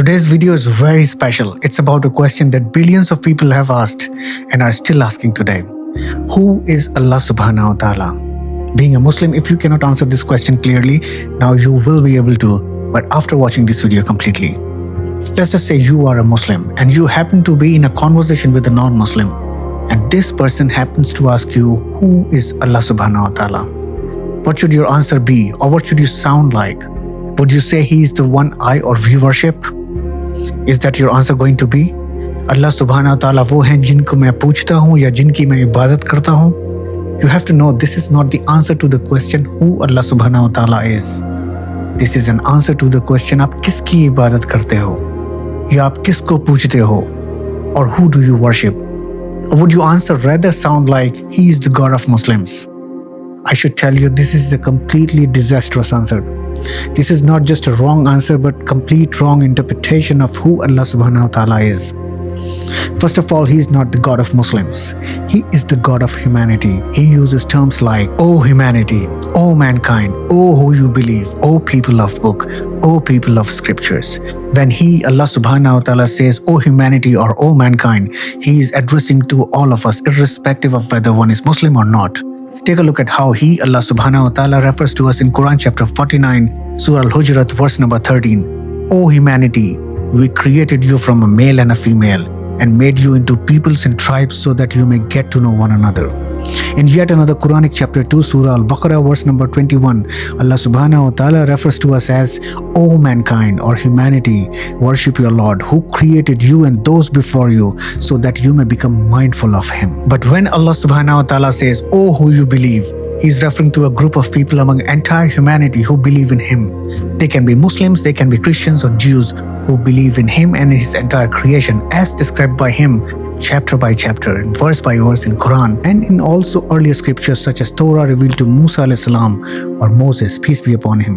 Today's video is very special. It's about a question that billions of people have asked and are still asking today. Who is Allah subhanahu wa ta'ala? Being a Muslim, if you cannot answer this question clearly, now you will be able to, but after watching this video completely. Let's just say you are a Muslim and you happen to be in a conversation with a non-Muslim, and this person happens to ask you, who is Allah subhanahu wa ta'ala? What should your answer be, or what should you sound like? Would you say he is the one I or we worship? Is that your answer going to be? Allah subhanahu wa ta'ala वो हैं जिनको मैं पूछता हूँ या जिनकी मैं इबादत करता हूँ? You have to know this is not the answer to the question who Allah subhanahu wa ta'ala is. This is an answer to the question आप किसकी इबादत करते हो या आप किसको पूछते हो, or who do you worship? Or would your answer rather sound like he is the God of Muslims? I should tell you this is a completely disastrous answer. This is not just a wrong answer but complete wrong interpretation of who Allah subhanahu wa ta'ala is. First of all, he is not the God of Muslims. He is the God of humanity. He uses terms like, "O humanity, O mankind, O who you believe, O people of book, O people of scriptures." When Allah subhanahu wa ta'ala says, "O humanity" or "O mankind," he is addressing to all of us, irrespective of whether one is Muslim or not. Take a look at how Allah subhanahu wa ta'ala refers to us in Qur'an chapter 49, Surah Al-Hujurat verse number 13. "O humanity, we created you from a male and a female and made you into peoples and tribes so that you may get to know one another." In yet another Quranic chapter 2, Surah Al-Baqarah verse number 21, Allah subhanahu wa ta'ala refers to us as, "O mankind," or humanity, "worship your Lord who created you and those before you so that you may become mindful of him." But when Allah subhanahu wa ta'ala says, "O who you believe," he is referring to a group of people among entire humanity who believe in him. They can be Muslims, they can be Christians or Jews who believe in him and his entire creation as described by him chapter by chapter and verse by verse in Quran and in also earlier scriptures such as Torah revealed to Musa alayhi salam or Moses, peace be upon him.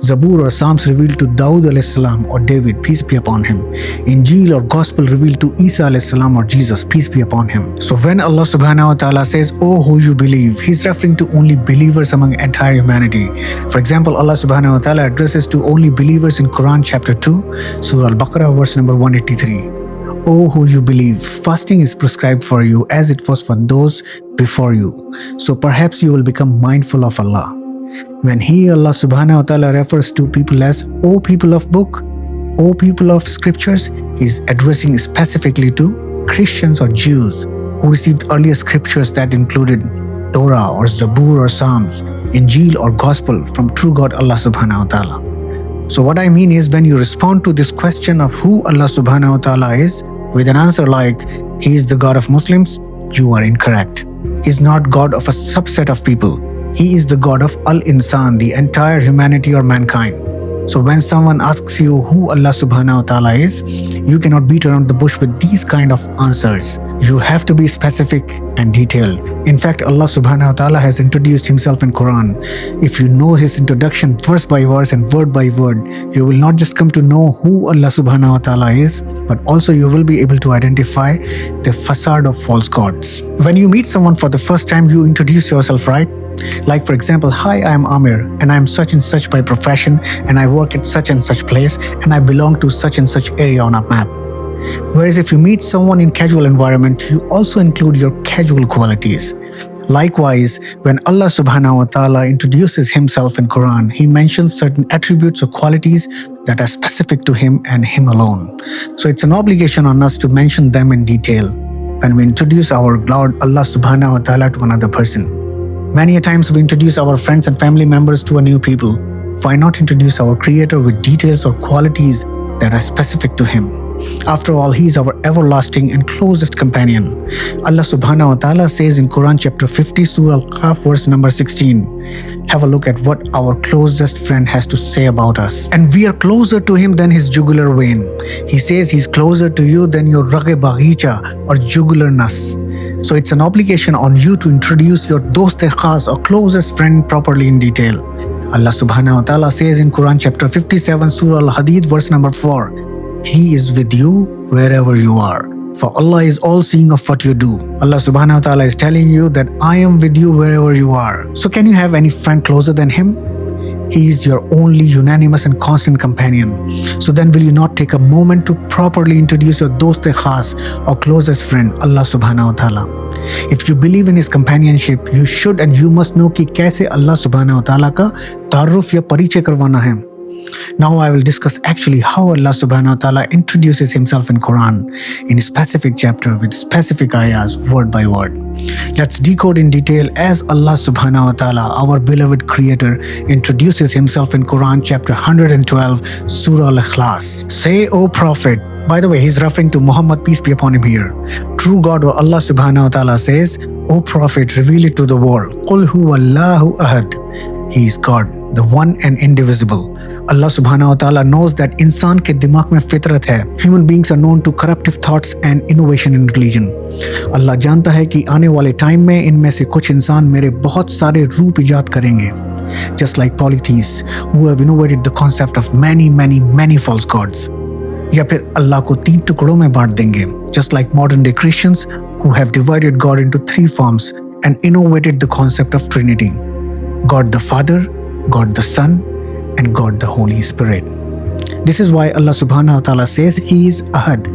Zabur or Psalms revealed to Dawud alayhi salam or David, peace be upon him. Injil or Gospel revealed to Isa alayhi salam or Jesus, peace be upon him. So when Allah subhanahu wa ta'ala says, "O who you believe," he's referring to only believers among entire humanity. For example, Allah subhanahu wa ta'ala addresses to only believers in Quran chapter 2, Surah Al-Baqarah verse number 183. "O who you believe, fasting is prescribed for you as it was for those before you. So perhaps you will become mindful of Allah." When Allah subhanahu wa ta'ala refers to people as, "O people of book, O people of scriptures," he is addressing specifically to Christians or Jews who received earlier scriptures that included Torah or Zabur or Psalms, Injil or Gospel from true God Allah subhanahu wa ta'ala. So what I mean is, when you respond to this question of who Allah subhanahu wa ta'ala is with an answer like, "He is the God of Muslims," you are incorrect. He is not God of a subset of people. He is the God of Al-Insan, the entire humanity or mankind. So when someone asks you who Allah subhanahu wa ta'ala is, you cannot beat around the bush with these kind of answers. You have to be specific and detailed. In fact, Allah subhanahu wa ta'ala has introduced himself in Quran. If you know his introduction verse by verse and word by word, you will not just come to know who Allah subhanahu wa ta'ala is, but also you will be able to identify the facade of false gods. When you meet someone for the first time, you introduce yourself, right? Like for example, "Hi, I am Amir and I am such and such by profession and I work at such and such place and I belong to such and such area on a map." Whereas if you meet someone in casual environment, you also include your casual qualities. Likewise, when Allah subhanahu wa ta'ala introduces himself in Quran, he mentions certain attributes or qualities that are specific to him and him alone. So it's an obligation on us to mention them in detail when we introduce our Lord Allah subhanahu wa ta'ala to another person. Many a times we introduce our friends and family members to a new people. Why not introduce our Creator with details or qualities that are specific to him? After all, he is our everlasting and closest companion. Allah subhanahu wa ta'ala says in Quran chapter 50, Surah Al-Qaf verse number 16, have a look at what our closest friend has to say about us. "And we are closer to him than his jugular vein." He says he's closer to you than your rage baghicha or jugular nas. So it's an obligation on you to introduce your dost-e khas or closest friend properly in detail. Allah subhanahu wa ta'ala says in Quran chapter 57, Surah Al-Hadid verse number 4, "He is with you wherever you are, for Allah is all-seeing of what you do." Allah subhanahu wa ta'ala is telling you that I am with you wherever you are. So can you have any friend closer than him? He is your only unanimous and constant companion. So then will you not take a moment to properly introduce your dost khas or closest friend, Allah subhanahu wa ta'ala? If you believe in his companionship, you should and you must know कि कैसे Allah subhanahu wa ta'ala का तारुफ या परिचय करवाना है. Now I will discuss actually how Allah subhanahu wa ta'ala introduces himself in Qur'an in a specific chapter with specific ayahs word by word. Let's decode in detail as Allah subhanahu wa ta'ala, our beloved creator, introduces himself in Qur'an chapter 112, Surah Al-Ikhlas. Say, O Prophet. By the way, he's referring to Muhammad, peace be upon him here. True God or Allah subhanahu wa ta'ala says, O Prophet, reveal it to the world. Qul huwa Allahu ahad. He is God, the one and indivisible. Allah subhanahu wa ta'ala knows that इंसान के दिमाग में फितरत है. Human beings are known to corruptive thoughts and innovation in religion. Allah जानता है कि आने वाले टाइम में इनमें से कुछ इंसान मेरे बहुत सारे रूप इजाद करेंगे. Just like polytheists who have innovated the concept of many false gods. या फिर अल्लाह को 3 टुकड़ों में बांट देंगे. Just like modern day Christians who have divided God into 3 forms and innovated the concept of Trinity. God the Father, God the Son, and God the Holy Spirit. This is why Allah subhanahu wa ta'ala says He is Ahad,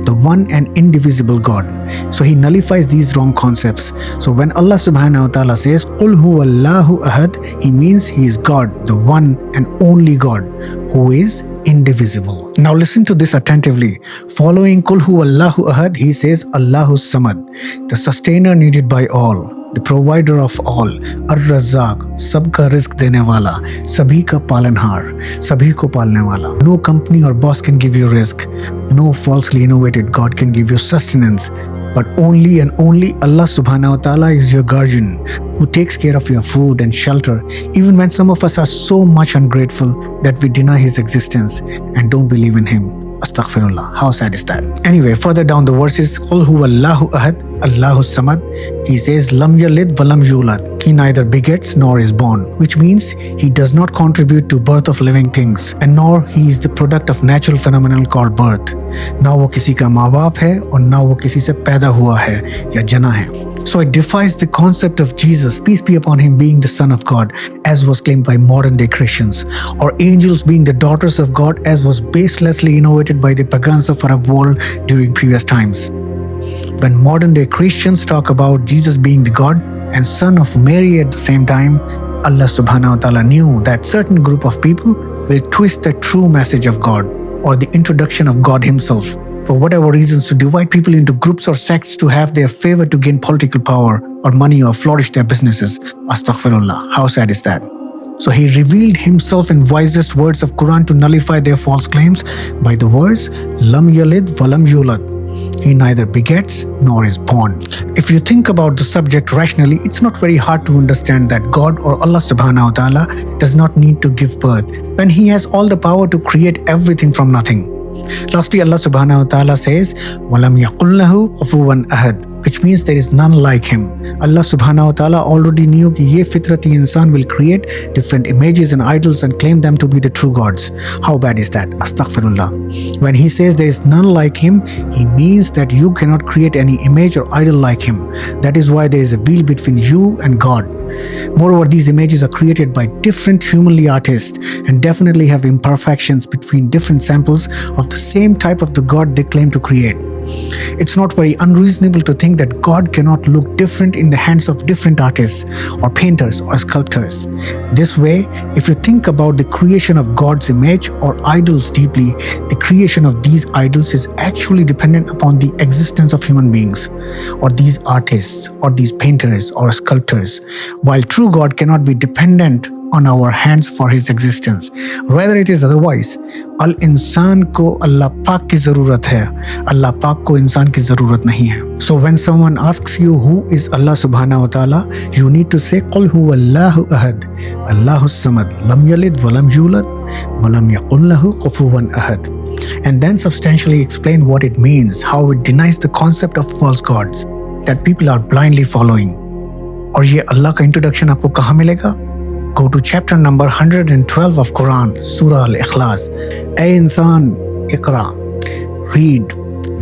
the one and indivisible God. So He nullifies these wrong concepts. So when Allah subhanahu wa ta'ala says Qul huwa Allahu Ahad, He means He is God, the one and only God, who is indivisible. Now listen to this attentively. Following Qul huwa Allahu Ahad, He says Allahu Samad, the sustainer needed by all, the provider of all, Ar-Razzaq, सबका risk देने वाला, सभी का पालनहार, सभी को पालने वाला. No company or boss can give you risk. No falsely innovated God can give you sustenance. But only and only Allah subhanahu wa ta'ala is your guardian, who takes care of your food and shelter, even when some of us are so much ungrateful that we deny His existence and don't believe in Him. Astaghfirullah. How sad is that? Anyway, further down the verses, Qul huwa Allahu ahad, Allahu samad. He says, Lam yalid wa lam yulad. He neither begets nor is born, which means He does not contribute to birth of living things, and nor He is the product of natural phenomenon called birth. ना वो किसी का माँ बाप है और ना वो किसी से पैदा हुआ है या जना है. So it defies the concept of Jesus, peace be upon Him, being the Son of God, as was claimed by modern day Christians, or angels being the daughters of God, as was baselessly innovated by the pagans of Arab world during previous times. When modern day Christians talk about Jesus being the God and Son of Mary at the same time, Allah subhanahu wa ta'ala knew that certain group of people will twist the true message of God or the introduction of God Himself for whatever reasons, to divide people into groups or sects to have their favor, to gain political power or money or flourish their businesses. Astaghfirullah. How sad is that? So He revealed Himself in wisest words of Qur'an to nullify their false claims by the words Lam yalid wa lam yulad. He neither begets nor is born. If you think about the subject rationally, it's not very hard to understand that God or Allah subhanahu wa ta'ala does not need to give birth when He has all the power to create everything from nothing. Lastly, Allah subhanahu wa ta'ala says, وَلَمْ يَقُلْ لَهُ كُفُوًا أَحَدٌ, which means there is none like Him. Allah subhanahu wa ta'ala already knew कि ये फितरती इंसान will create different images and idols and claim them to be the true gods. How bad is that? Astaghfirullah. When He says there is none like Him, He means that you cannot create any image or idol like Him. That is why there is a veil between you and God. Moreover, these images are created by different humanly artists and definitely have imperfections between different samples of the same type of the God they claim to create. It's not very unreasonable to think that God cannot look different in the hands of different artists or painters or sculptors. This way, if you think about the creation of God's image or idols deeply, the creation of these idols is actually dependent upon the existence of human beings, or these artists, or these painters or sculptors, while true God cannot be dependent on our hands for His existence. Rather it is otherwise. Al इंसान को अल्लाह पाक की ज़रूरत है, अल्लाह पाक को इंसान की ज़रूरत नहीं है. So when someone asks you who is Allah subhanahu wa ta'ala, you need to say قُلْ هُوَ اللَّهُ أَحَدٌ Allahu Samad lam yalid wa lam yulad wa lam yakul lahu kufuwan ahad. And then substantially explain what it means, how it denies the concept of false gods that people are blindly following. और ये अल्लाह का introduction आपको कहाँ मिलेगा? Go to chapter number 112 of Qur'an, Surah Al-Ikhlas. ऐ इंसान, इकरा, read,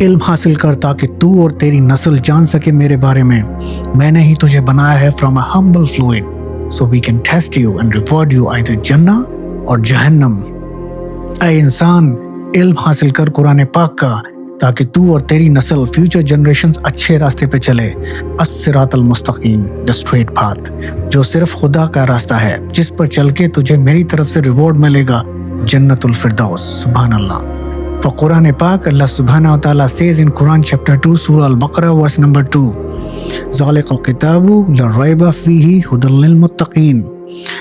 इल्म हासिल कर ताकि तू और तेरी नस्ल जान सके मेरे बारे में. मैंने ही तुझे बनाया है from a humble fluid. so we can test you and reward you either Jannah or Jahannam. ऐ इंसान, इल्म हासिल कर कुरान पाक का, ताकि तू और तेरी नस्ल फ्यूचर जनरेशंस अच्छे रास्ते पे चले। अस्सिरातल मुस्तकीम, द स्ट्रेट पाथ, जो सिर्फ खुदा का रास्ता है, जिस पर चल के तुझे मेरी तरफ से रिवॉर्ड मिलेगा, जन्नतुल फिरदौस। सुभान अल्लाह। For Qur'an Pak, Allah subhanahu wa ta'ala says in Quran chapter 2, Surah Al-Baqarah, verse number 2, Zalikal kitabu la raiba fihi hudal lil muttaqin.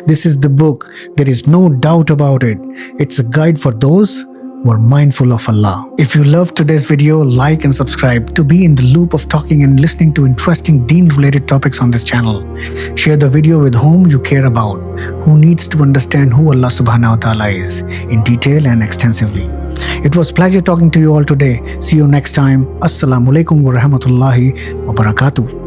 This is the book, there is no doubt about it. It's a guide for those who are mindful of Allah. If you loved today's video, like and subscribe to be in the loop of talking and listening to interesting deen-related topics on this channel. Share the video with whom you care about, who needs to understand who Allah subhanahu wa ta'ala is in detail and extensively. It was a pleasure talking to you all today. See you next time. Assalamu alaikum wa rahmatullahi wa barakatuh.